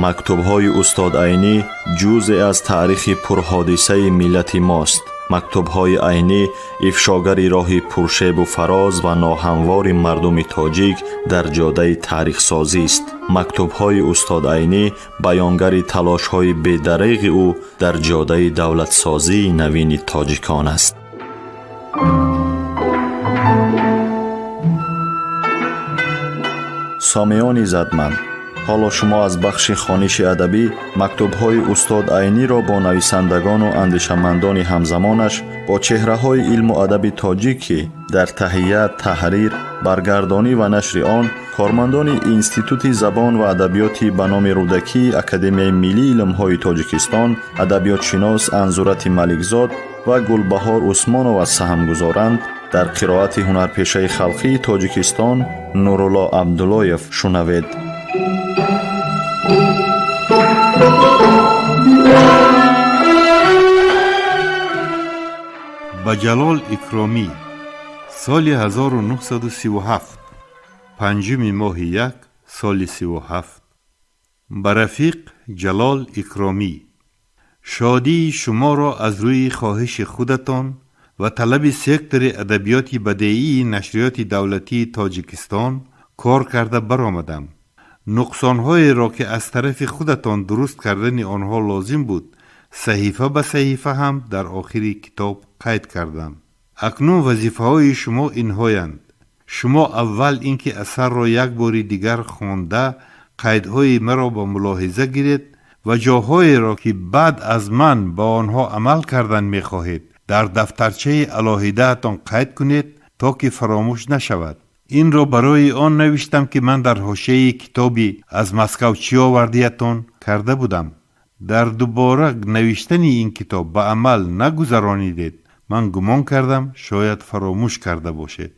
мактубҳои устод Айнӣ ҷузъе аз таърихи пурҳодисаи миллати мост. мактубҳои Айнӣ ифшогари роҳи пуршебу фароз ва ноҳамвори мардуми тоҷик дар ҷодаи таърихсозист. мактубҳои устод Айнӣ баёнгари талошҳои бедариғи ӯ дар ҷодаи давлатсозии навини тоҷикон аст. سامعان عزتمند، حالا شما از بخش خوانش ادبی مکتوب‌های استاد عینی را با نویسندگان و اندیشمندان همزمانش با چهره‌های علم و ادب تاجیک که در تهیه، تحریر، برگردانی و نشر آن کارمندان اینستیتوت زبان و ادبیات به نام رودکی اکادمی ملی علم‌های تاجیکستان، ادبیاتشناس انزورت ملکزاد و گلبهار عثمانова سهم گذارند. در قرائت هنرپیشه خلقی تاجیکستان نورالله عبداللهیف شنوید. با جلال اکرامی سال 1937 پنجم ماه یک سال 37 با رفیق جلال اکرامی شادی شما را از روی خواهش خودتان و طلب سکتور ادبیات بدیعی نشریات دولتی تاجیکستان کار کرده برآمدم. نقصان‌های را که از طرف خودتان درست کردن آنها لازم بود صحیفه به صحیفه هم در آخر کتاب قید کردم. اکنون وظیفه‌های شما اینهایند: شما اول اینکه اثر را یک بار دیگر خوانده قیدهای مرا با ملاحظه گیرید و جاهایی را که بعد از من با آنها عمل کردن می‌خواهید در دفترچه علاهیده تان قید کنید تا که فراموش نشود. این را برای آن نوشتم که من در حاشیه کتابی از مسکو چی آوردیتان کرده بودم. در دوباره نوشتن این کتاب به عمل نگذرانیدید. من گمان کردم شاید فراموش کرده باشید.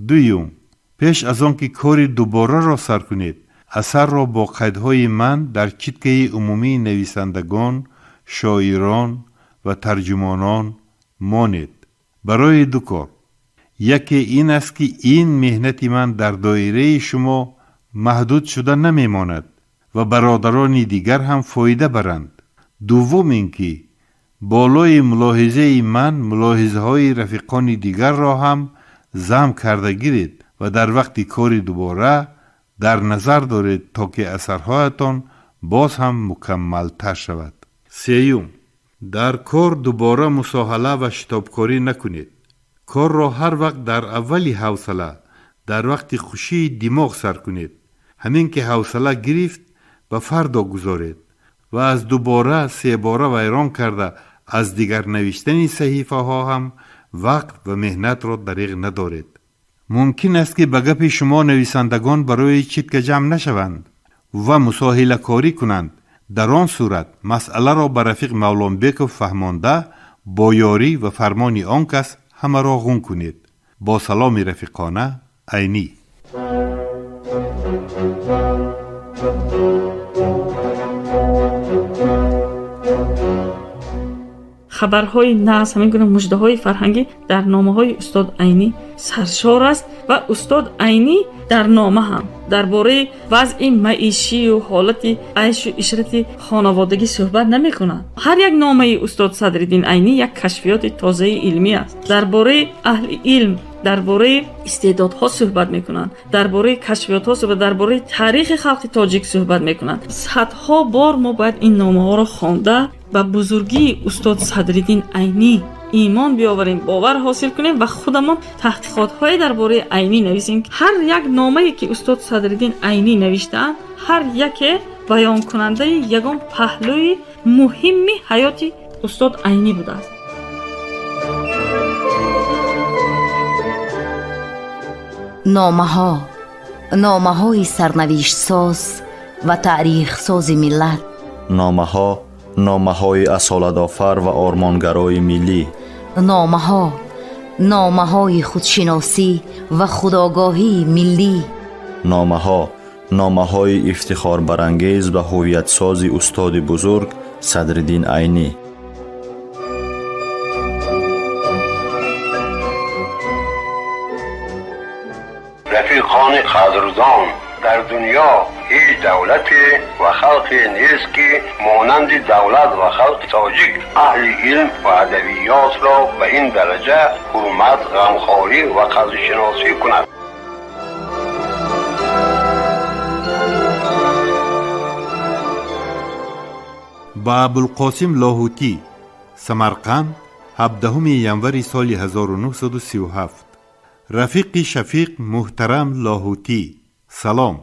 دویم، پیش از آن که کار دوباره را سر کنید اثر را با قیدهای من در چیتکه عمومی نویسندگان، شاعران و ترجمانان مانید. برای دو کار: یکی این است که این مهنت من در دایره شما محدود شده نمی ماند و برادران دیگر هم فایده برند. دوم این که بالای ملاحظه من ملاحظه های رفیقان دیگر را هم ضم کرده گیرید و در وقت کار دوباره در نظر دارید تا که اثرهایتان باز هم مکمل تر شود. سیوم، در کار دوباره مساهله و شتابکاری نکنید. کار را هر وقت در اولی حوصله در وقت خوشی دماغ سر کنید. همین که حوصله گرفت به فردا گذارید و از دوباره سه باره ویران کرده از دیگر نوشتن صحیفه ها هم وقت و مهنت را دریغ ندارید. ممکن است که به گپ شما نویسندگان برای چیتک جمع نشوند و مساهله کاری کنند. در آن صورت مسئله را به رفیق مولانبیکوف فهمانده با یاری و فرمان آن کس همه را غون کنید. با سلام رفیقانه، عینی. خبرهای ناز، همین گونه مژده‌های فرهنگی در نامه‌های استاد عینی سرشار است و استاد عینی در نامه هم درباره وضع معیشی و حالت عیش و عشرت خانوادگی صحبت نمی‌کند. هر یک نامه استاد صدرالدین عینی یک کشفیات تازه علمی است. درباره اهل علم، درباره استعدادها صحبت میکنند، درباره کشفیات‌ها صحبت، درباره تاریخ خلق تاجیک صحبت میکنند. صدها بار ما باید این نامه‌ها را خوانده به بزرگی استاد صدرالدین عینی ایمان بیاوریم، باور حاصل کنیم و خودمان تحقیقات‌های درباره عینی نویسیم. هر یک نامه‌ای که استاد صدرالدین عینی نوشته‌اند هر یک بیان کننده یگان پهلوی مهمی حیات استاد عینی بوده است. نامه های سرنوشت ساز و تاریخ ساز ملت. نامه های اصالت آفر و آرمانگرای ملی. نامه های خودشناسی و خودآگاهی ملی. نامه های افتخار برانگیز و هویت سازی استاد بزرگ صدرالدین عینی. رفیقان قدردان در دنیا هیچ دولت و خلق نیست که مانند دولت و خلق تاجیک اهل علم و ادبیات را به این درجه حرمت، غمخواری و قدرشناسی کند. با ابوالقاسم لاهوتی، سمرقند، 17 ینوری سال 1937. رفیق شفیق محترم لاهوتی، سلام.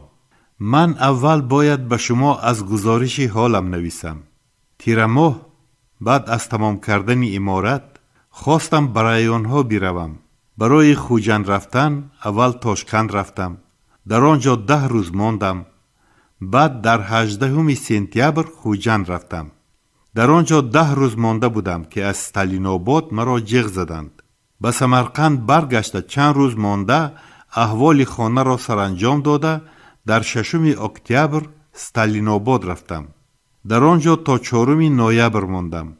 من اول باید به شما از گزارش حالم نویسم. تیر ماه بعد از تمام کردن امارت خواستم برای آنها بروم. برای خوجند رفتن اول تاشکند رفتم. در آنجا 10 روز ماندم. بعد در 18 سپتامبر خوجند رفتم. در آنجا 10 روز مانده بودم که از استالیناباد مرا جغ زدند. به سمرقند برگشته چند روز مانده احوال خانه را سرانجام داده در 6 اکتبر استالیناباد رفتم. در آنجا تا 4 نوامبر ماندم.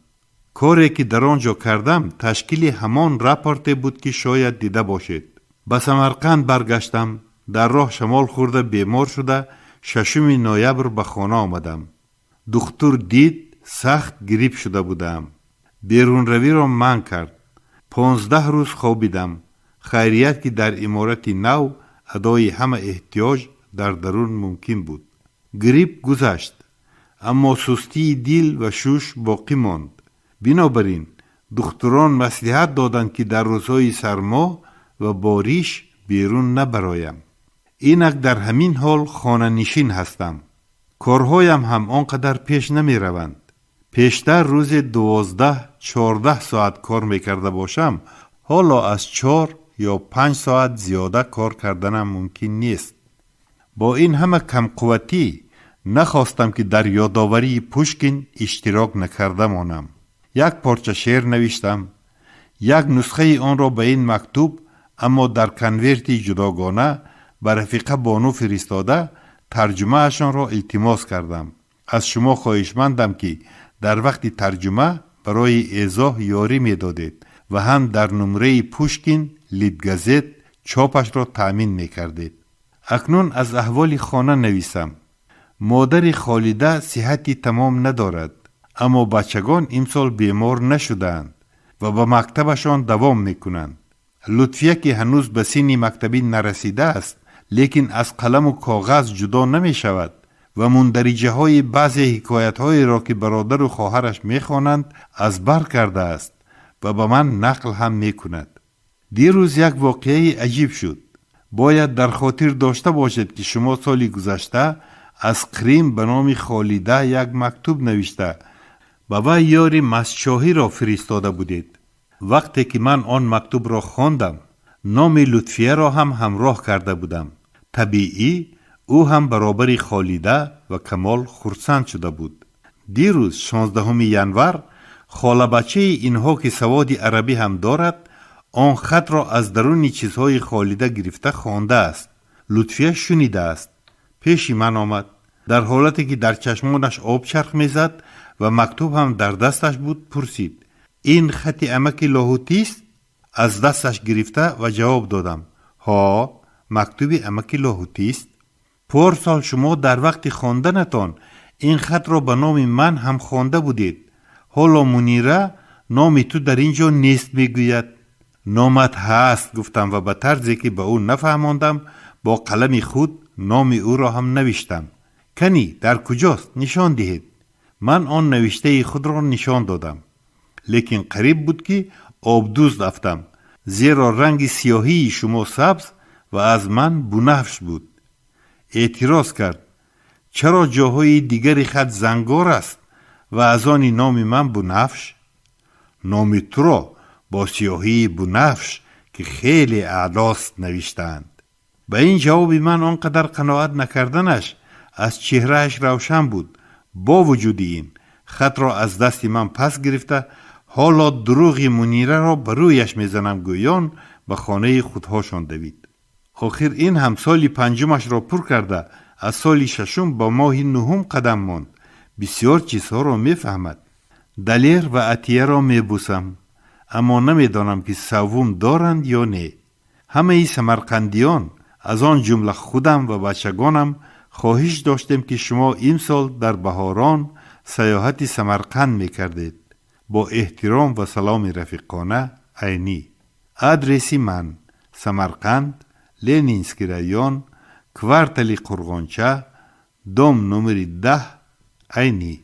کاری که در آنجا کردم تشکیل همان رپورت بود که شاید دیده باشید. به سمرقند برگشتم. در راه شمال خورده بیمار شده 6 نوامبر به خانه آمدم. دکتر دید سخت گریپ شده بودم. بیرون روی را منع کرد. 15 روز خوابیدم. خیریت که در امارت نو ادای همه احتیاج در درون ممکن بود. گریپ گذشت، اما سستی دل و شوش باقی ماند. بنابراین دکتران مصلحت دادند که در روزهای سرما و باریش بیرون نبرایم. اینک در همین حال خانه نشین هستم. کارهایم هم آنقدر پیش نمی روند. پیشتر روز 12-14 ساعت کار میکرده باشم، حالا از 4 یا 5 ساعت زیاده کار کردنم ممکن نیست. با این همه کم قوتی نخواستم که در یادآوری پوشکین اشتراک نکرده مانم. یک پارچه شعر نوشتم. یک نسخه آن را به این مکتوب اما در کنورتی جداگانه به رفیقه بانو فرستاده ترجمه اشان را التماس کردم. از شما خواهشمندم که در وقت ترجمه برای ایضاح یاری می دادید و هم در نمره پوشکین لیتگازت چاپش را تأمین می کردید. اکنون از احوال خانه نویسم. مادر خالده صحتی تمام ندارد، اما بچگان امسال بیمار نشدند و به مکتبشان دوام می کنند. لطفیه که هنوز به سن مکتبی نرسیده است، لیکن از قلم و کاغذ جدا نمی شود و مندرجه های بعضی حکایت های را که برادر و خواهرش می خوانند از بر کرده است و به من نقل هم می کند. دیروز یک واقعه عجیب شد. باید در خاطر داشته باشد که شما سالی گذشته از قریم به نام خالده یک مکتوب نوشته و وی یاری مسشاهی را فرستاده بودید. وقتی که من آن مکتوب را خواندم، نام لطفیه را هم همراه کرده بودم. طبیعی او هم برابر خالده و کمال خرسند شده بود. دیروز 16 ینور خاله بچه اینها که سواد عربی هم دارد آن خط را از درون چیزهای خالده گرفته خوانده است. لطفیه شنیده است. پیش من آمد. در حالتی که در چشمانش آب چرخ میزد و مکتوب هم در دستش بود پرسید: این خط عمک لاهوتی است؟ از دستش گرفته و جواب دادم: ها، مکتوب عمک لاهوتی است. پارسال شما در وقت خواندنتان این خط را به نام من هم خوانده بودید. حالا منیره نام تو در اینجا نیست میگوید. نامت هست گفتم و به طرزی که به او نفهماندم با قلم خود نام او را هم نوشتم. کنی در کجاست؟ نشان دهید. من آن نوشته خود را نشان دادم، لیکن قریب بود که آبدوز رفتم، زیرا رنگ سیاهی شما سبز و از من بنفش بود. اعتراض کرد: چرا جاهای دیگری خط زنگار است و از آن نام من بنفش؟ نام تو را با سیاهی بنفش که خیلی اعلاست نوشتند. به این جواب من آنقدر قناعت نکردنش از چهرهش روشن بود. با وجود این خط را از دست من پس گرفته حالا دروغ منیره را برویش میزنم گویان به خانه خودهاشان دوید. آخر این هم سال 5 را پر کرده از سال 6 با ماه 9 قدم ماند. بسیار چیزها را میفهمد. دلیر و عطیه را میبوسم، اما نمیدانم که سوم دارند یا نه. همه ای سمرقندیان از آن جمله خودم و بچگانم خواهش داشتیم که شما این سال در بهاران سیاحت سمرقند میکردید. با احترام و سلام رفیقانه، عینی. آدرسی من: سمرقند، لنینسکی رایون، کوارتلی قرغانچه، دم نمر 10، عینی.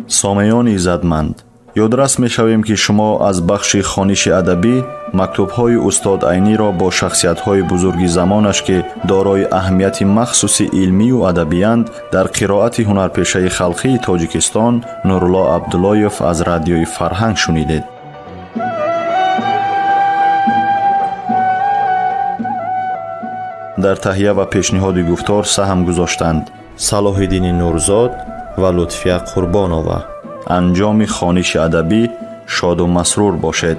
سامعان عزتمند، یادرس می‌شویم که شما از بخش خوانش ادبی مکتوب‌های استاد عینی را با شخصیت‌های بزرگ زمانش که دارای اهمیت مخصوص علمی و ادبی‌اند در قرائت هنرپیشه خلقی تاجیکستان نورالله عبداللهیف از رادیوی فرهنگ شنیدید. در تهیه و پیشنهاد گفتار سهم گذاشتند صلاح‌الدین نورزاد و لطفیه قربانова. انجام خوانش ادبی شاد و مسرور باشد.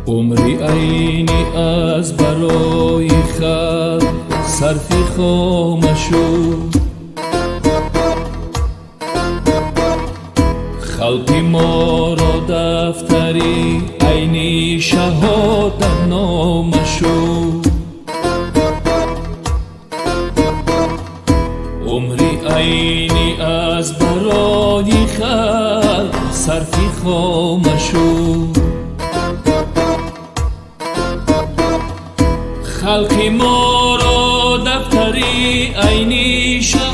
عمری عینی از برای خلق صرفی خامشو، خلقی ما را دفتری عینی شهادت نامشو. عمری عینی از برای خلق صرفی خامشو، خلقی ما را دفتری عینی شهادت